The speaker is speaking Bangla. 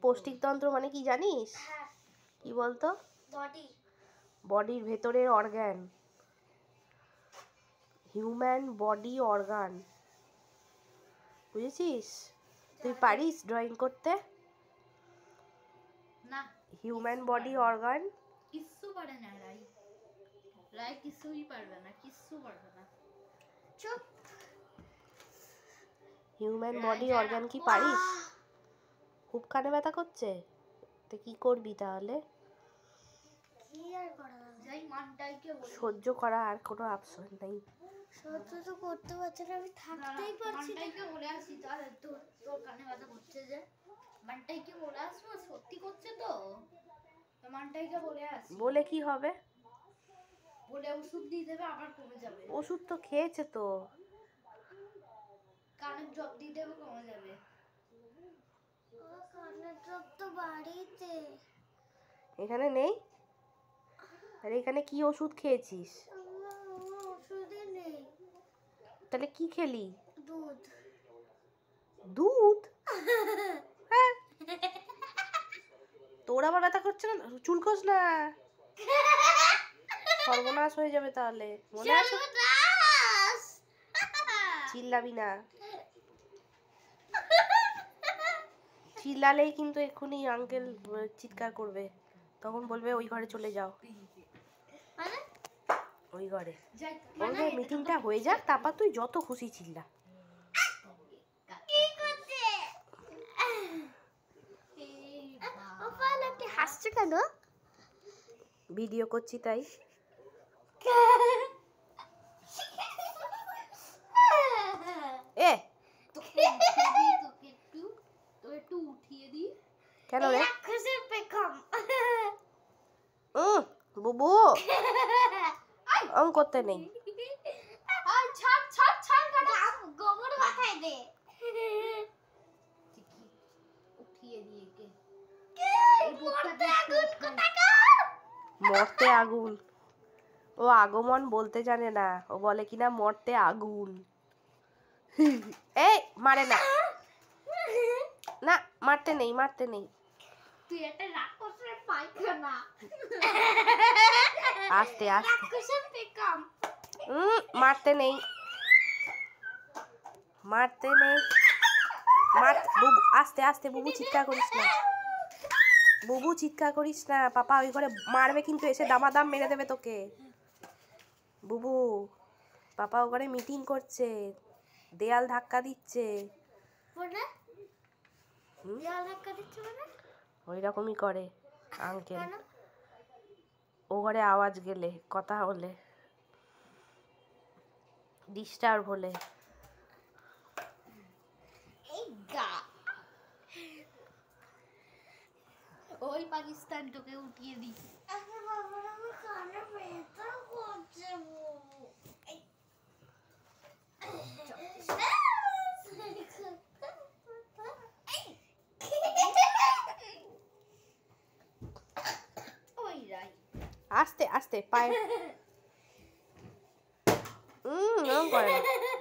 পৌষ্টিকতন্ত্র মানে কি জানিস? কি বলতো? বডির ভেতরের অর্গান, হিউম্যান বডি অর্গান, বুঝেছিস? তুই পারিস ড্রয়িং করতে? না, হিউম্যান বডি অর্গান কিচ্ছু পারে না রাই। রাই কিছুই পারবে না, কিচ্ছু পারবে না। চুপ। হিউম্যান বডি অর্গান কি পারিস? খুব কানে ব্যথা করছে, তো কি করবি তাহলে? কি আর করা যাবে? যাই মানটাইকে বলি। সহ্য করা আর কোনো অপশন নেই। সহ্য তো করতে পারছি না, আমি থাকতেই পারছি না। মানটাইকে বলে আসি, তাহলে তোর কানে ব্যথা করছে যে। মানটাইকে বলে আসবো, সত্যি করছে তো। তো মানটাইকে বলে আসি। বলে কি হবে? বলে ওষুধ দিয়ে দেবে, আবার কমে যাবে। ওষুধ তো খেয়েছে তো। কানের ড্রপ দিয়ে দেবে, কমে যাবে। কানের ড্রপ তো বাড়িতে। এখানে নেই? আরে এখানে কি ওষুধ খেয়েছিস? ওষুধই নেই। তাহলে কি খেলি? দুধ। দুধ? হ্যাঁ, তোর আবার ব্যথা করছে না? চুলকোস না, সর্বনাশ হয়ে যাবে তাহলে। মনে আছে? চিল্লাবি না, চিল্লালেই কিন্তু এক্ষুনি আঙ্কেল চিৎকার করবে, তখন বলবে ওই ঘরে চলে যাও। ওই ঘরে বলবে মিটিংটা হয়ে যাক, তারপর তুই যত খুশি চিল্লা। হাসছে কেন? ভিডিও করছি তাই। এ একটু উঠিয়ে দি। কেন রে? বুবু করতে নেই। গোবর মাথায় দে। উঠিয়ে দিয়ে কে? মরতে আগুন। ও আগমন বলতে জানে না, ও বলে কিনা মরতে আগুন। এই মারে না, না মারতে নেই, মারতে নেই। তুই একটা রাক্ষসের পায়খানা। আস্তে আস্তে। রাক্ষসের পেকাম। মারতে নেই, মারতে নেই। বুবু আস্তে আস্তে, বুবু চিৎকার করিস না, বুবু চিৎকার করিস না, পাপা ওই ঘরে মারবে কিন্তু, এসে দামাদাম মেরে দেবে তোকে। বুবু, পাপা ও ঘরে মিটিং করছে, দেয়াল ধাক্কা দিচ্ছে। ওই রকমই করে আঙ্কেল, ও ঘরে আওয়াজ গেলে, কথা হলে, ডিস্টার্ব হলে। ওই পাকিস্তান তোকে উঠিয়ে দি। আস্তে আস্তে পায়ে করে না।